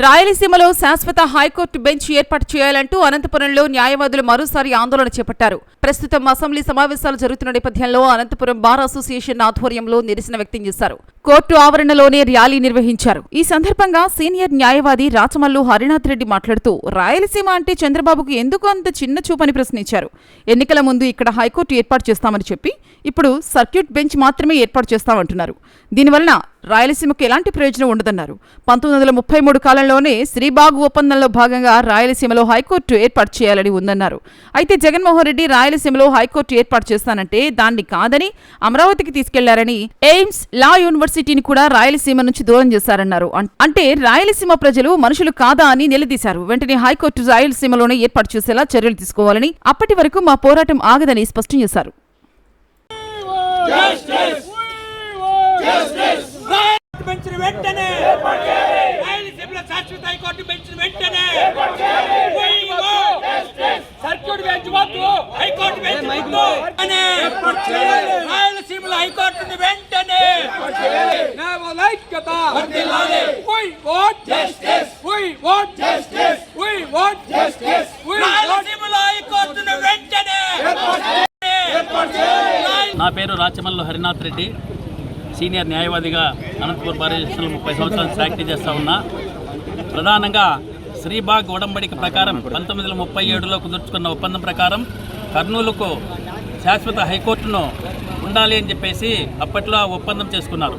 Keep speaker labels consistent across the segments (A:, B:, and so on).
A: రాయలసీమలో శాశ్వత high court bench ఏర్పాటు చేయాలంటూ అనంతపురంలో న్యాయవాదులు మరోసారి ఆందోళన చేపట్టారు. ప్రస్తుతం అసెంబ్లీ సమావేశాలు జరుగుతున్న నేపథ్యంలో అనంతపురం బార్ అసోసియేషన్ ఆధ్వర్యంలో నిరసన వ్యక్తం చేశారు. కోర్టు ఆవరణలోనే ర్యాలీ నిర్వహించారు. ఈ సందర్భంగా సీనియర్ న్యాయవాది రాచమల్లు హరినాథ్ రెడ్డి మాట్లాడుతూ రాయలసీమ అంటే చంద్రబాబుకు ఎందుకు అంత చిన్న చూపని ప్రశ్నించారు. ఎన్నికల ముందు ఇక్కడ హైకోర్టు ఏర్పాటు చేస్తామని చెప్పి ఇప్పుడు సర్క్యూట్ బెంచ్ మాత్రమే ఏర్పాటు చేస్తామంటున్నారు. దీనివలన రాయలసీమకు ఎలాంటి ప్రయోజనం ఉండదన్నారు. 1933 కాలంలోనే శ్రీబాగ్ ఒప్పందంలో భాగంగా రాయలసీమలో హైకోర్టు ఏర్పాటు చేయాలని ఉందన్నారు. అయితే జగన్మోహన్ రెడ్డి రాయలసీమలో హైకోర్టు ఏర్పాటు చేస్తానంటే దాన్ని కాదని అమరావతికి తీసుకెళ్లారని, ఎయిమ్స్ లా యూనివర్సిటీని కూడా రాయలసీమ నుంచి దూరం చేశారన్నారు. అంటే రాయలసీమ ప్రజలు మనుషులు కాదా అని నిలదీశారు. వెంటనే హైకోర్టు రాయలసీమలోనే ఏర్పాటు చేసేలా చర్యలు తీసుకోవాలని, అప్పటి వరకు మా పోరాటం ఆగదని స్పష్టం చేశారు.
B: నా పేరు రాచమల్లు హరినాథ్ రెడ్డి, సీనియర్ న్యాయవాదిగా అనంతపురం బార్ అసోసియేషన్లో 30 సంవత్సరాలు ప్రాక్టీస్ చేస్తూ ఉన్నా. ప్రధానంగా శ్రీబాగ్ ఒడంబడిక ప్రకారం 1937లో కుదుర్చుకున్న ఒప్పందం ప్రకారం కర్నూలుకు శాశ్వత హైకోర్టును ఉండాలి అని చెప్పేసి అప్పట్లో ఒప్పందం చేసుకున్నారు.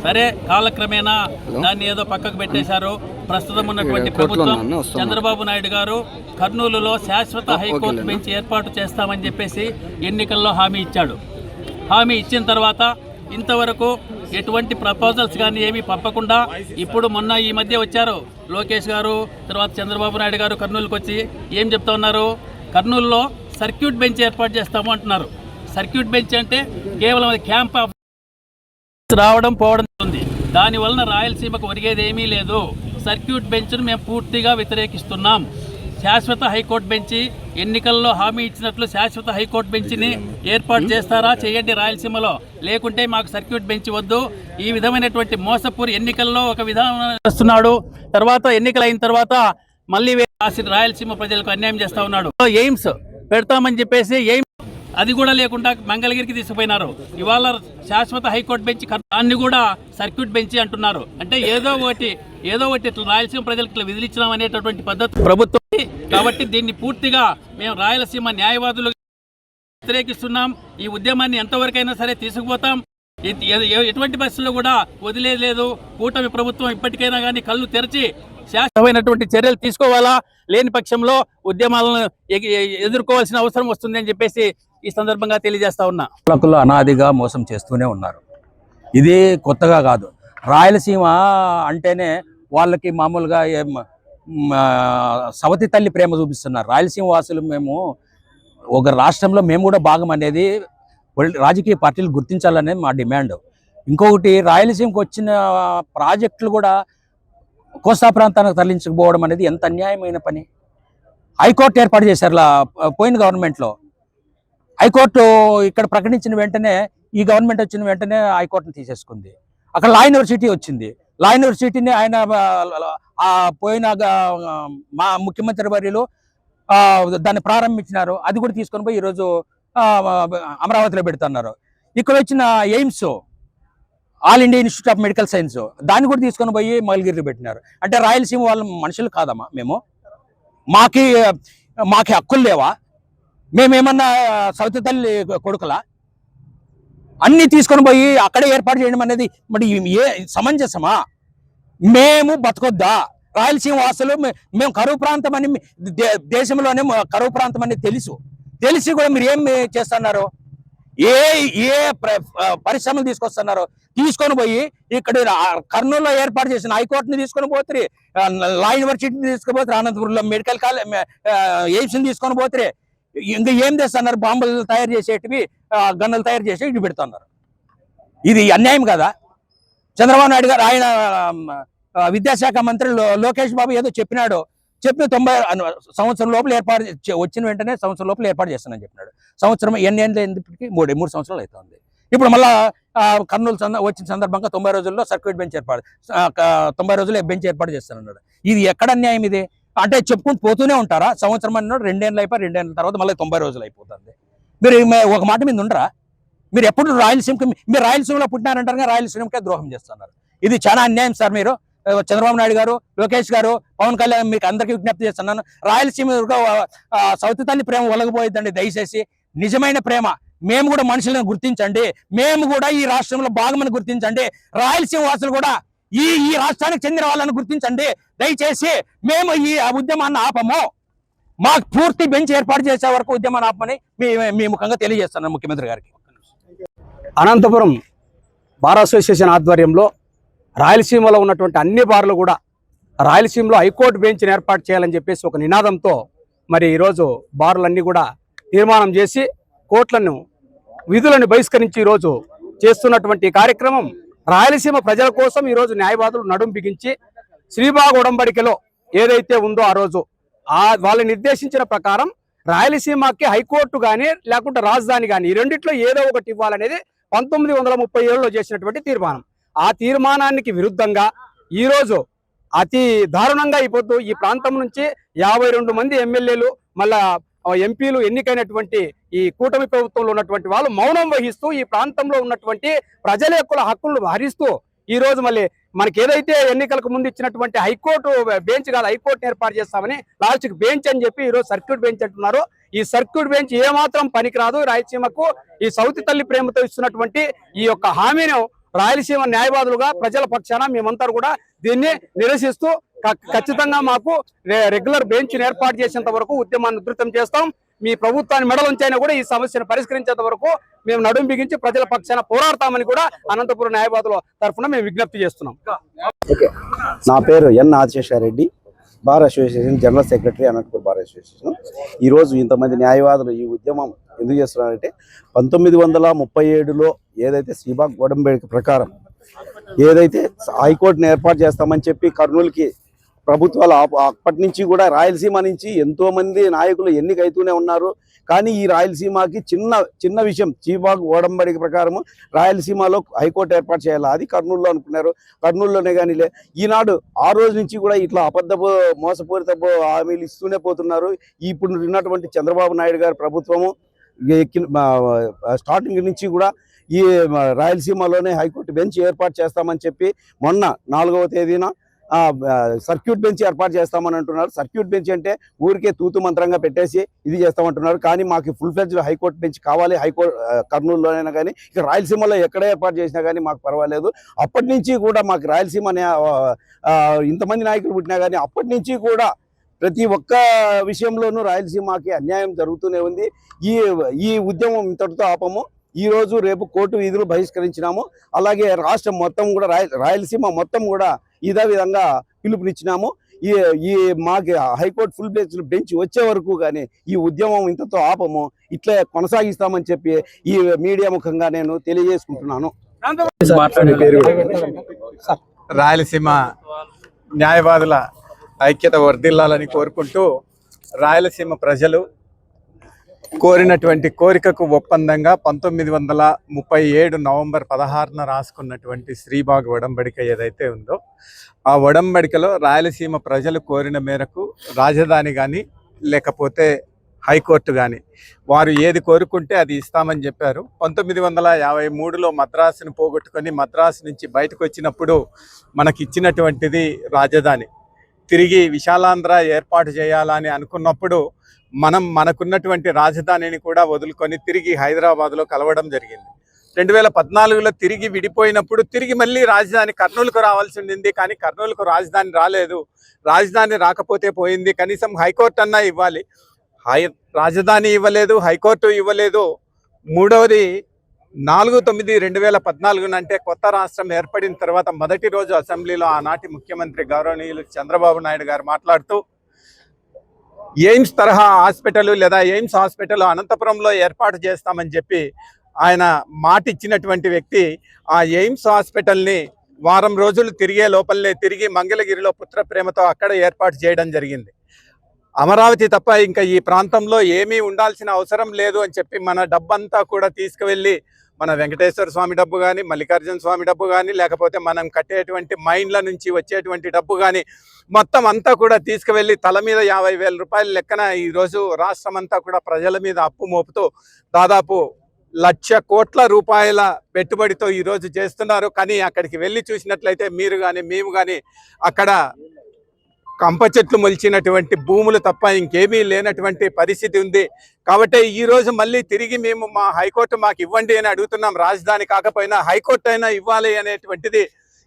B: సరే, కాలక్రమేణా దాన్ని ఏదో పక్కకు పెట్టేశారు. ప్రస్తుతం ఉన్నటువంటి ప్రభుత్వం చంద్రబాబు నాయుడు గారు కర్నూలులో శాశ్వత హైకోర్టు బెంచ్ ఏర్పాటు చేస్తామని చెప్పేసి ఎన్నికల్లో హామీ ఇచ్చాడు. హామీ ఇచ్చిన తర్వాత ఇంతవరకు ఎటువంటి ప్రపోజల్స్ కానీ ఏమీ పంపకుండా ఇప్పుడు మొన్న ఈ మధ్య వచ్చారు లోకేష్ గారు, తర్వాత చంద్రబాబు నాయుడు గారు కర్నూలుకి వచ్చి ఏం చెప్తా ఉన్నారు, కర్నూలులో సర్క్యూట్ బెంచ్ ఏర్పాటు చేస్తాము అంటున్నారు. సర్క్యూట్ బెంచ్ అంటే కేవలం అది క్యాంప్ ఆఫ్ రావడం పోవడం ఉంది. దానివలన రాయలసీమకు ఒరిగేది ఏమీ లేదు. సర్క్యూట్ బెంచ్ను మేము పూర్తిగా వ్యతిరేకిస్తున్నాం. శాశ్వత హైకోర్టు బెంచి ఎన్నికల్లో హామీ ఇచ్చినట్లు శాశ్వత హైకోర్టు బెంచ్ని ఏర్పాటు చేస్తారా, చేయండి రాయలసీమలో, లేకుంటే మాకు సర్క్యూట్ బెంచ్ వద్దు. ఈ విధమైనటువంటి మోసపూరి ఎన్నికల్లో ఒక విధానం చేస్తున్నాడు. తర్వాత ఎన్నికలు అయిన తర్వాత మళ్ళీ రాయలసీమ ప్రజలకు అన్యాయం చేస్తా ఉన్నాడు. ఎయిమ్స్ పెడతామని చెప్పేసి ఎయిమ్స్ అది కూడా లేకుండా మంగళగిరికి తీసుకుపోయినారు. ఇవాళ శాశ్వత హైకోర్టు బెంచ్ దాన్ని కూడా సర్క్యూట్ బెంచ్ అంటున్నారు. అంటే ఏదో ఒకటి ఇట్లా రాయలసీమ ప్రజలకు ఇట్లా విధిలించడం అనేటటువంటి పద్ధతి ప్రభుత్వం. కాబట్టి దీన్ని పూర్తిగా మేము రాయలసీమ న్యాయవాదులు వ్యతిరేకిస్తున్నాం. ఈ ఉద్యమాన్ని ఎంతవరకైనా సరే తీసుకుపోతాం. ఎటువంటి పరిస్థితుల్లో కూడా వదిలేదు. కూటమి ప్రభుత్వం ఇప్పటికైనా కానీ కళ్ళు తెరిచి శాశ్వతమైనటువంటి చర్యలు తీసుకోవాలా, లేని పక్షంలో ఉద్యమాలను ఎదుర్కోవాల్సిన అవసరం వస్తుంది అని చెప్పేసి ఈ సందర్భంగా తెలియజేస్తా ఉన్నా.
C: పాలకులు అనాదిగా మోసం చేస్తూనే ఉన్నారు. ఇది కొత్తగా కాదు. రాయలసీమ అంటేనే వాళ్ళకి మామూలుగా సవతి తల్లి ప్రేమ చూపిస్తున్నారు. రాయలసీమ వాసులు మేము ఒక రాష్ట్రంలో మేము కూడా భాగం అనేది రాజకీయ పార్టీలు గుర్తించాలనేది మా డిమాండ్. ఇంకొకటి, రాయలసీమకు వచ్చిన ప్రాజెక్టులు కూడా కోస్తా ప్రాంతానికి తరలించకపోవడం అనేది ఎంత అన్యాయమైన పని. హైకోర్టు ఏర్పాటు చేశారు పోయిన గవర్నమెంట్లో. హైకోర్టు ఇక్కడ ప్రకటించిన వెంటనే, ఈ గవర్నమెంట్ వచ్చిన వెంటనే హైకోర్టును తీసేసుకుంది. అక్కడ లా యూనివర్సిటీ వచ్చింది. లా యూనివర్సిటీని ఆయన పోయిన మా ముఖ్యమంత్రి వర్యులు దాన్ని ప్రారంభించినారు. అది కూడా తీసుకొని పోయి ఈరోజు అమరావతిలో పెడుతున్నారు. ఇక్కడ వచ్చిన AIIMS, all India institute of medical science, దాన్ని కూడా తీసుకొని పోయి మంగళగిరిలో పెట్టినారు. అంటే రాయలసీమ వాళ్ళ మనుషులు కాదమ్మా మేము? మాకి హక్కులు లేవా? మేమేమన్నా సౌతి తల్లి కొడుకులా? అన్నీ తీసుకొని పోయి అక్కడే ఏర్పాటు చేయడం అనేది మరి ఏ సమంజసమా? మేము బతకొద్దా? రాయలసీమ వాసులు మేము కరువు ప్రాంతం అని, దేశంలోనే కరువు ప్రాంతం అని తెలిసి కూడా మీరు ఏం చేస్తున్నారు? ఏ పరిశ్రమలు తీసుకొస్తున్నారు? తీసుకొని పోయి ఇక్కడ కర్నూలులో ఏర్పాటు చేసిన హైకోర్టుని తీసుకొని పోతే, లా యూనివర్సిటీని తీసుకొని పోతే, అనంతపురంలో మెడికల్ కాలేజ్ ఎయిమ్స్ని తీసుకొని పోతే, ఇంకా ఏం చేస్తున్నారు? బాంబులు తయారు చేసేటివి, గన్నులు తయారు చేసి ఇటు పెడుతున్నారు. ఇది అన్యాయం కదా? చంద్రబాబు నాయుడు గారు, ఆయన విద్యాశాఖ మంత్రి లోకేష్ బాబు ఏదో చెప్పిన 90 సంవత్సరం లోపల వచ్చిన వెంటనే సంవత్సరం లోపల ఏర్పాటు చేస్తానని చెప్పినాడు. సంవత్సరం ఎన్ని ఏళ్ళు ఎందుకు? 3 సంవత్సరాలు అవుతుంది. ఇప్పుడు మళ్ళా కర్నూలు వచ్చిన సందర్భంగా 90 రోజుల్లో సర్క్యూట్ బెంచ్ 90 రోజుల్లో బెంచ్ ఏర్పాటు చేస్తానన్నాడు. ఇది ఎక్కడ అన్యాయం ఇది? అంటే చెప్పుకుంటూ పోతూనే ఉంటారా? సంవత్సరం అన్నాడు, 2 ఏళ్ళు అయిపోయి 2 ఏళ్ళ తర్వాత మళ్ళీ 90 రోజులు అయిపోతుంది. మీరు ఒక మాట మీద ఉండరా? మీరు ఎప్పుడు రాయలసీమకి, మీరు రాయలసీమలో పుట్టినారంటారు కానీ రాయలసీమకే ద్రోహం చేస్తున్నారు. ఇది చాలా అన్యాయం సార్. మీరు చంద్రబాబు నాయుడు గారు, లోకేష్ గారు, పవన్ కళ్యాణ్, మీకు అందరికీ విజ్ఞప్తి చేస్తున్నాను, రాయలసీమ సౌత్ తల్లి ప్రేమ ఒలగబోయిద్దండి. దయచేసి నిజమైన ప్రేమ మేము కూడా మనుషులను గుర్తించండి, మేము కూడా ఈ రాష్ట్రంలో భాగమని గుర్తించండి, రాయలసీమ వాసులు కూడా ఈ రాష్ట్రానికి చెందిన వాళ్ళని గుర్తించండి. దయచేసి మేము ఈ ఉద్యమాన్ని ఆపము. మాకు పూర్తి బెంచ్ ఏర్పాటు చేసే వరకు ఉద్యమాన్ని ఆపమని మీ ముఖంగా తెలియజేస్తున్నాను ముఖ్యమంత్రి గారికి.
D: అనంతపురం బార్ అసోసియేషన్ ఆధ్వర్యంలో రాయలసీమలో ఉన్నటువంటి అన్ని బార్లు కూడా రాయలసీమలో హైకోర్టు బెంచ్ని ఏర్పాటు చేయాలని చెప్పేసి ఒక నినాదంతో మరి ఈరోజు బార్లన్నీ కూడా తీర్మానం చేసి కోర్టులను విధులను బహిష్కరించి ఈరోజు చేస్తున్నటువంటి కార్యక్రమం రాయలసీమ ప్రజల కోసం ఈరోజు న్యాయవాదులు నడుం బిగించి శ్రీబాగ్ ఉడంబడికలో ఏదైతే ఉందో ఆ రోజు వాళ్ళు నిర్దేశించిన ప్రకారం రాయలసీమకి హైకోర్టు కానీ లేకుంటే రాజధాని కానీ ఈ రెండిట్లో ఏదో ఒకటి ఇవ్వాలనేది 1937లో చేసినటువంటి తీర్మానం. ఆ తీర్మానానికి విరుద్ధంగా ఈరోజు అతి దారుణంగా అయిపోతూ ఈ ప్రాంతం నుంచి 52 మంది ఎమ్మెల్యేలు మళ్ళా ఎంపీలు ఎన్నికైనటువంటి ఈ కూటమి ప్రభుత్వంలో ఉన్నటువంటి వాళ్ళు మౌనం వహిస్తూ ఈ ప్రాంతంలో ఉన్నటువంటి ప్రజల యొక్క హక్కులను హరిస్తూ ఈ రోజు మళ్ళీ మనకి ఏదైతే ఎన్నికలకు ముందు ఇచ్చినటువంటి హైకోర్టు బెంచ్ కాదు, హైకోర్టుని ఏర్పాటు చేస్తామని లాస్ట్కి బెంచ్ అని చెప్పి ఈరోజు సర్క్యూట్ బెంచ్ అంటున్నారు. ఈ సర్క్యూట్ బెంచ్ ఏమాత్రం పనికిరాదు. రాయలసీమకు ఈ సౌత్ తల్లి ప్రేమతో ఇస్తున్నటువంటి ఈ యొక్క హామీని రాయలసీమ న్యాయవాదులుగా ప్రజల పక్షాన మేమంతా కూడా దీన్ని నిరసిస్తూ ఖచ్చితంగా మాకు రెగ్యులర్ బెంచ్ ఏర్పాటు చేసేంత వరకు ఉద్యమాన్ని ఉధృతం చేస్తాం. మీ ప్రభుత్వాన్ని మెడలుంచైనా కూడా ఈ సమస్యను పరిష్కరించేంత వరకు మేము నడుం బిగించి ప్రజల పక్షాన పోరాడతామని కూడా అనంతపురం న్యాయవాదుల తరఫున మేము విజ్ఞప్తి చేస్తున్నాం.
E: నా పేరు N Adisesha Reddy, bar association general secretary, Anantapuram bar association. ఈరోజు ఇంతమంది న్యాయవాదులు ఈ ఉద్యమం ఎందుకు చేస్తున్నారంటే 1937లో ఏదైతే శ్రీబాగ్ ఉడంబడిక ప్రకారం ఏదైతే హైకోర్టుని ఏర్పాటు చేస్తామని చెప్పి కర్నూలుకి ప్రభుత్వాలు అప్పటి నుంచి కూడా రాయలసీమ నుంచి ఎంతో మంది నాయకులు ఎన్నికైతూనే ఉన్నారు. కానీ ఈ రాయలసీమకి చిన్న విషయం, శ్రీబాగ్ ఉడంబడిక ప్రకారము రాయలసీమలో హైకోర్టు ఏర్పాటు చేయాలి, అది కర్నూలులో అనుకున్నారు. కర్నూలులోనే కానీ ఈనాడు ఆ రోజు నుంచి కూడా ఇట్లా అబద్ధపు మోసపూరిత హామీలు ఇస్తూనే పోతున్నారు. ఇప్పుడు ఉన్నటువంటి చంద్రబాబు నాయుడు గారి ప్రభుత్వము స్టార్టింగ్ నుంచి కూడా ఈ రాయలసీమలోనే హైకోర్టు బెంచ్ ఏర్పాటు చేస్తామని చెప్పి మొన్న 4వ తేదీన సర్క్యూట్ బెంచ్ ఏర్పాటు చేస్తామని అంటున్నారు. సర్క్యూట్ బెంచ్ అంటే ఊరికే తూతు మంత్రంగా పెట్టేసి ఇది చేస్తామంటున్నారు. కానీ మాకు ఫుల్ ఫ్లెడ్జ్డ్ హైకోర్టు బెంచ్ కావాలి. హైకోర్టు కర్నూలులోనైనా కానీ ఇక రాయలసీమలో ఎక్కడ ఏర్పాటు చేసినా కానీ మాకు పర్వాలేదు. అప్పటి నుంచి కూడా మాకు రాయలసీమ ఇంతమంది నాయకులు పుట్టినా కానీ అప్పటి నుంచి కూడా ప్రతి ఒక్క విషయంలోనూ రాయలసీమకి అన్యాయం జరుగుతూనే ఉంది. ఈ ఉద్యమం ఇంతటితో ఆపము. ఈ రోజు రేపు కోర్టు విధులు బహిష్కరించినాము. అలాగే రాష్ట్రం మొత్తం కూడా రాయలసీమ మొత్తం కూడా ఇదే విధంగా పిలుపునిచ్చినాము. ఈ మాకు హైకోర్టు ఫుల్ బెంచ్ వచ్చే వరకు కానీ ఈ ఉద్యమం ఇంతతో ఆపము, ఇట్లా కొనసాగిస్తామని చెప్పి ఈ మీడియా ముఖంగా నేను తెలియజేసుకుంటున్నాను.
F: రాయలసీమ న్యాయవాదుల ఐక్యత వర్ధిల్లాలని కోరుకుంటూ రాయలసీమ ప్రజలు కోరినటువంటి కోరికకు ఒప్పందంగా 1937 నవంబర్ 16న రాసుకున్నటువంటి శ్రీబాగ్ ఉడంబడిక ఏదైతే ఉందో ఆ ఉడంబడికలో రాయలసీమ ప్రజలు కోరిన మేరకు రాజధాని కానీ లేకపోతే హైకోర్టు కానీ వారు ఏది కోరుకుంటే అది ఇస్తామని చెప్పారు. 1953లో మద్రాసును పోగొట్టుకొని మద్రాసు నుంచి బయటకు వచ్చినప్పుడు మనకి ఇచ్చినటువంటిది రాజధాని. తిరిగి విశాలాంధ్ర ఏర్పాటు చేయాలని అనుకున్నప్పుడు మనకున్నటువంటి రాజధానిని కూడా వదులుకొని తిరిగి హైదరాబాద్లో కలవడం జరిగింది. 2014లో తిరిగి విడిపోయినప్పుడు తిరిగి మళ్ళీ రాజధాని కర్నూలుకు రావాల్సి ఉండింది. కానీ కర్నూలుకు రాజధాని రాలేదు. రాజధాని రాకపోతే పోయింది, కనీసం హైకోర్టు అన్నా ఇవ్వాలి. రాజధాని ఇవ్వలేదు, హైకోర్టు ఇవ్వలేదు. మూడవది 4/9/2014 అంటే కొత్త రాష్ట్రం ఏర్పడిన తర్వాత మొదటి రోజు అసెంబ్లీలో ఆనాటి ముఖ్యమంత్రి గౌరవనీయులు చంద్రబాబు నాయుడు గారు మాట్లాడుతూ ఎయిమ్స్ తరహా హాస్పిటల్ లేదా ఎయిమ్స్ హాస్పిటల్ అనంతపురంలో ఏర్పాటు చేస్తామని చెప్పి ఆయన మాట ఇచ్చినటువంటి వ్యక్తి ఆ ఎయిమ్స్ హాస్పిటల్ని వారం రోజులు తిరిగే లోపలనే తిరిగి మంగళగిరిలో పుత్ర ప్రేమతో అక్కడ ఏర్పాటు చేయడం జరిగింది. అమరావతి తప్ప ఇంకా ఈ ప్రాంతంలో ఏమీ ఉండాల్సిన అవసరం లేదు అని చెప్పి మన డబ్బంతా కూడా తీసుకువెళ్ళి మన వెంకటేశ్వర స్వామి డబ్బు కానీ, మల్లికార్జున స్వామి డబ్బు కానీ, లేకపోతే మనం కట్టేటువంటి మైండ్ల నుంచి వచ్చేటువంటి డబ్బు కానీ మొత్తం అంతా కూడా తీసుకువెళ్ళి తల మీద 50,000 రూపాయల లెక్కన ఈరోజు రాష్ట్రం అంతా కూడా ప్రజల మీద అప్పు మోపుతూ దాదాపు 1,00,000 కోట్ల రూపాయల పెట్టుబడితో ఈరోజు చేస్తున్నారు. కానీ అక్కడికి వెళ్ళి చూసినట్లయితే మీరు కానీ మేము కానీ అక్కడ కంప చెట్లు మొలిచినటువంటి భూములు తప్ప ఇంకేమీ లేనటువంటి పరిస్థితి ఉంది. కాబట్టి ఈరోజు మళ్ళీ తిరిగి మేము మా హైకోర్టు మాకు ఇవ్వండి అని అడుగుతున్నాం. రాజధాని కాకపోయినా హైకోర్టు అయినా ఇవ్వాలి అనేటువంటిది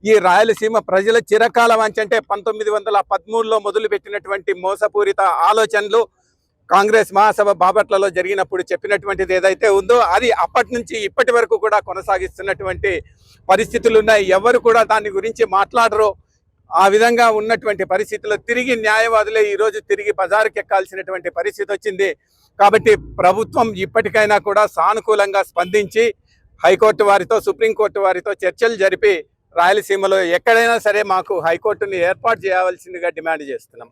F: ఈ రాయలసీమ ప్రజల చిరకాల వాంఛ. అంటే 1913లో మొదలుపెట్టినటువంటి మోసపూరిత ఆలోచనలు కాంగ్రెస్ మహాసభ బాపట్లలో జరిగినప్పుడు చెప్పినటువంటిది ఏదైతే ఉందో అది అప్పటి నుంచి ఇప్పటి వరకు కూడా కొనసాగిస్తున్నటువంటి పరిస్థితులు ఉన్నాయి. ఎవరు కూడా దాని గురించి మాట్లాడరు. ఆ విధంగా ఉన్నటువంటి పరిస్థితుల్లో తిరిగి న్యాయవాదులే ఈరోజు తిరిగి బజారుకి ఎక్కాల్సినటువంటి పరిస్థితి వచ్చింది. కాబట్టి ప్రభుత్వం ఇప్పటికైనా కూడా సానుకూలంగా స్పందించి హైకోర్టు వారితో, సుప్రీంకోర్టు వారితో చర్చలు జరిపి రాయలసీమలో ఎక్కడైనా సరే మాకు హైకోర్టుని ఏర్పాటు చేయవలసిందిగా డిమాండ్ చేస్తున్నాం.